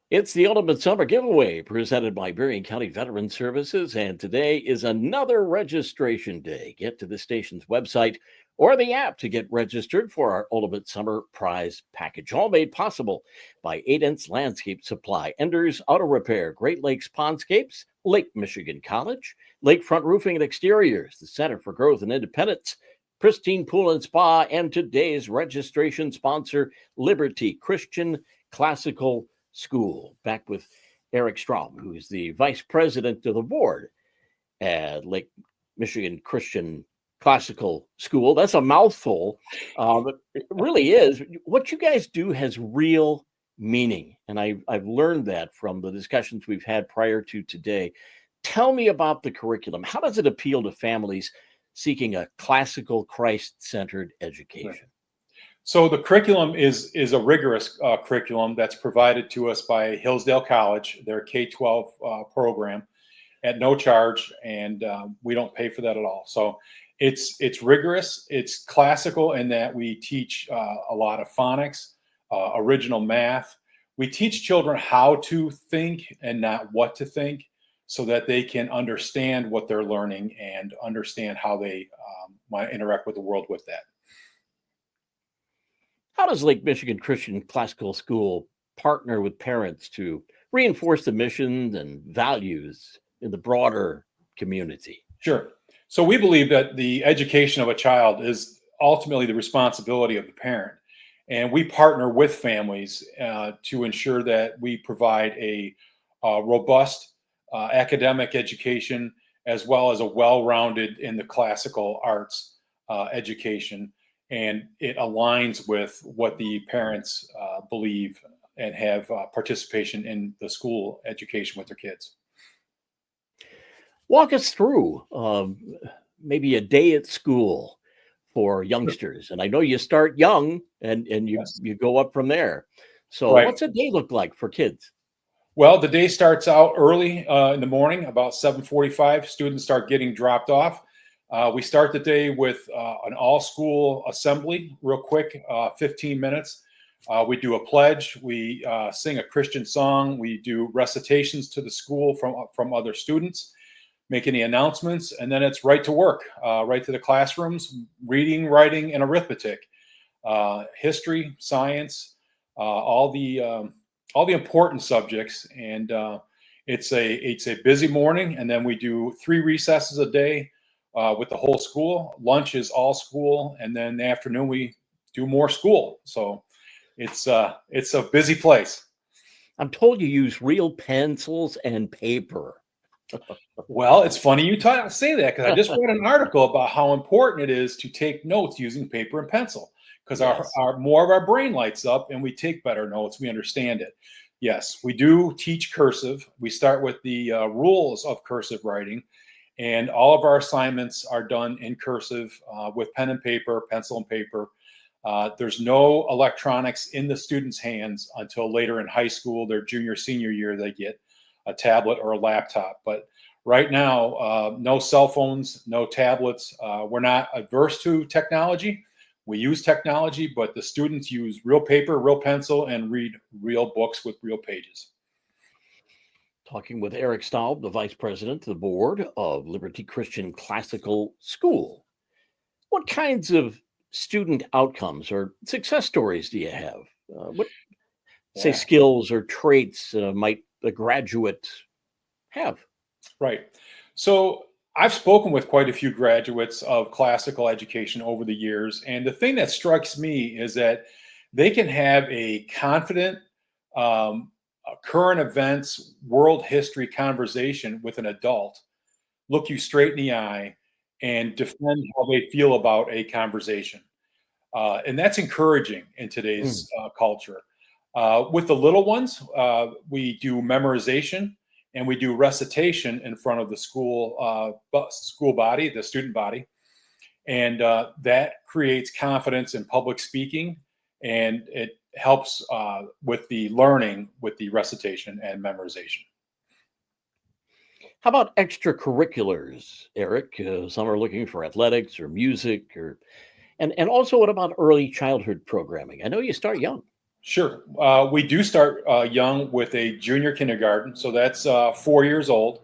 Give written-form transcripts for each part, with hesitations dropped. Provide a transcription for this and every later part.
It's the Ultimate Summer Giveaway presented by Berrien County Veteran Services, and today is another registration day. Get to the station's website or the app to get registered for our Ultimate Summer Prize Package, all made possible by 8-Inch Landscape Supply, Enders Auto Repair, Great Lakes Pondscapes, Lake Michigan College, Lakefront Roofing and Exteriors, the Center for Growth and Independence, Pristine Pool and Spa, and today's registration sponsor, Liberty Christian Classical School. Back with Eric Stoub, who is the vice president of the board at Lake Michigan Christian Classical School. That's a mouthful, but it really is. What you guys do has real meaning, and I've learned that from the discussions we've had prior to today. Tell me about the curriculum. How does it appeal to families seeking a classical, Christ-centered education? Right. So the curriculum is a rigorous curriculum that's provided to us by Hillsdale College, their K-12 program, at no charge, and we don't pay for that at all. So it's rigorous. It's classical in that we teach a lot of phonics, original math. We teach children how to think and not what to think, so that they can understand what they're learning and understand how they might interact with the world with that. How does Lake Michigan Christian Classical School partner with parents to reinforce the mission and values in the broader community? Sure. So we believe that the education of a child is ultimately the responsibility of the parent. And we partner with families to ensure that we provide a robust academic education, as well as a well-rounded in the classical arts education. And it aligns with what the parents believe and have participation in the school education with their kids. Walk us through maybe a day at school for youngsters. And I know you start young and Yes. you go up from there. So Right. what's a day look like for kids? Well, the day starts out early in the morning, about 7:45. Students start getting dropped off. We start the day with an all-school assembly, real quick, 15 minutes. We do a pledge. We sing a Christian song. We do recitations to the school from other students, make any announcements, and then it's right to work, right to the classrooms, reading, writing, and arithmetic, history, science, all the important subjects. And it's a busy morning, and then we do 3 recesses a day with the whole school. Lunch is all school, and then in the afternoon we do more school. So it's a busy place. I'm told you use real pencils and paper. Well, it's funny you say that, because I just read an article about how important it is to take notes using paper and pencil, because Yes. our more of our brain lights up and we take better notes. We understand it. Yes, we do teach cursive. We start with the rules of cursive writing, and all of our assignments are done in cursive with pen and paper, pencil and paper. There's no electronics in the students' hands until later in high school. Their junior, senior year, they get a tablet or a laptop. But right now, no cell phones, no tablets. We're not adverse to technology. We use technology, but the students use real paper, real pencil, and read real books with real pages. Talking with Eric Stoub, the vice president of the board of Liberty Christian Classical School. What kinds of student outcomes or success stories do you have? What say Yeah. skills or traits might a graduate have? Right. So I've spoken with quite a few graduates of classical education over the years. And the thing that strikes me is that they can have a confident, current events, world history conversation with an adult, look you straight in the eye, and defend how they feel about a conversation. And that's encouraging in today's culture. With the little ones, we do memorization and we do recitation in front of the school body, the student body, and that creates confidence in public speaking, and it helps with the learning with the recitation and memorization. How about extracurriculars, Eric? Some are looking for athletics or music, or and also what about early childhood programming? I know you start young. Sure. We do start young with a junior kindergarten, so that's 4 years old.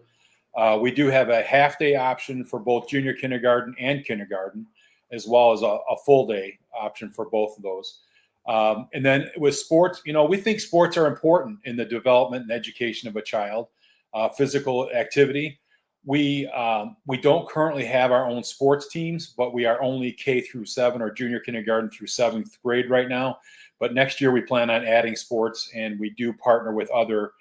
We do have a half day option for both junior kindergarten and kindergarten, as well as a full day option for both of those. And then with sports, we think sports are important in the development and education of a child. Physical activity. We don't currently have our own sports teams, but we are only K-7 or junior kindergarten through 7th grade right now. But next year we plan on adding sports, and we do partner with other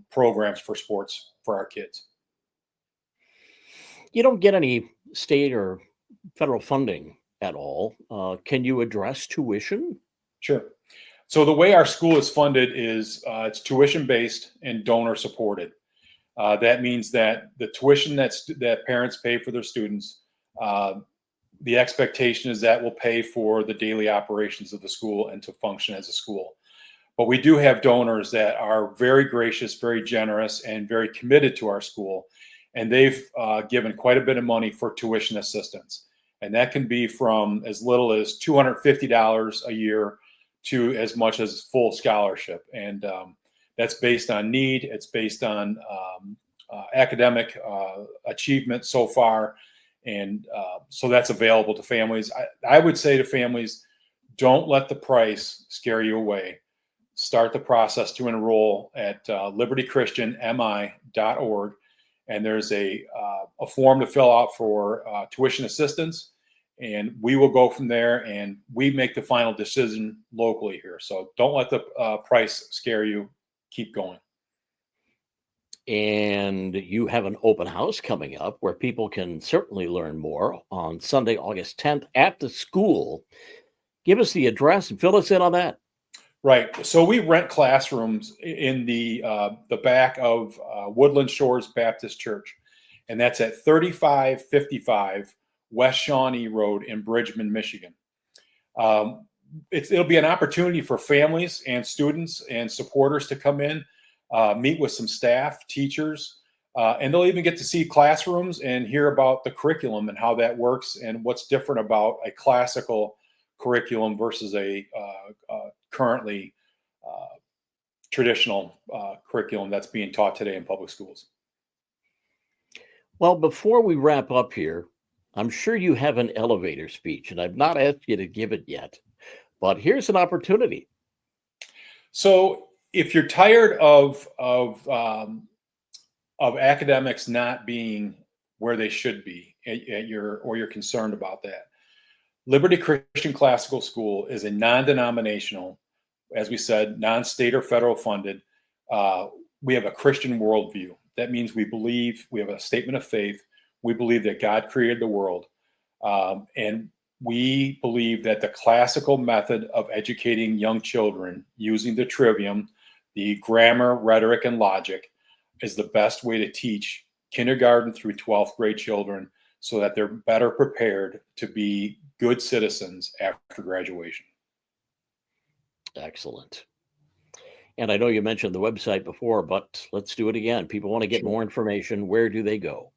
programs for sports for our kids. You don't get any state or federal funding at all. Can you address tuition? Sure. So the way our school is funded is it's tuition based and donor supported. That means that the tuition that parents pay for their students, the expectation is that will pay for the daily operations of the school and to function as a school. But we do have donors that are very gracious, very generous, and very committed to our school. And they've given quite a bit of money for tuition assistance. And that can be from as little as $250 a year to as much as full scholarship. And that's based on need. It's based on academic achievement so far. And so that's available to families. I would say to families, don't let the price scare you away. Start the process to enroll at libertychristianmi.org. And there's a form to fill out for tuition assistance. And we will go from there, and we make the final decision locally here. So don't let the price scare you. Keep going. And you have an open house coming up where people can certainly learn more on Sunday, August 10th at the school. Give us the address and fill us in on that. Right. So we rent classrooms in the back of Woodland Shores Baptist Church, and that's at 3555 West Shawnee Road in Bridgman, Michigan. It'll be an opportunity for families and students and supporters to come in, meet with some staff, teachers, and they'll even get to see classrooms and hear about the curriculum and how that works and what's different about a classical curriculum versus a currently traditional curriculum that's being taught today in public schools. Well, before we wrap up here, I'm sure you have an elevator speech, and I've not asked you to give it yet, but here's an opportunity. So if you're tired of academics not being where they should be or you're concerned about that, Liberty Christian Classical School is a non-denominational, as we said, non-state or federal funded. We have a Christian worldview. That means we have a statement of faith. We believe that God created the world. And we believe that the classical method of educating young children using the trivium, the grammar, rhetoric, and logic is the best way to teach kindergarten through 12th grade children so that they're better prepared to be good citizens after graduation. Excellent. And I know you mentioned the website before, but let's do it again. People want to get more information. Where do they go?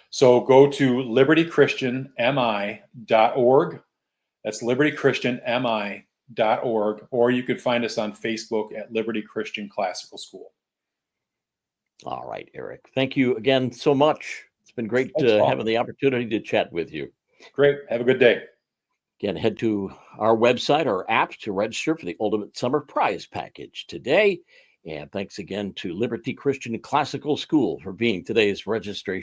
So go to libertychristianmi.org. That's libertychristianmi.org. Or you could find us on Facebook at Liberty Christian Classical School. All right, Eric. Thank you again so much. It's been great having the opportunity to chat with you. Great. Have a good day. Again, head to our website or app to register for the Ultimate Summer Prize Package today. And thanks again to Liberty Christian Classical School for being today's registration.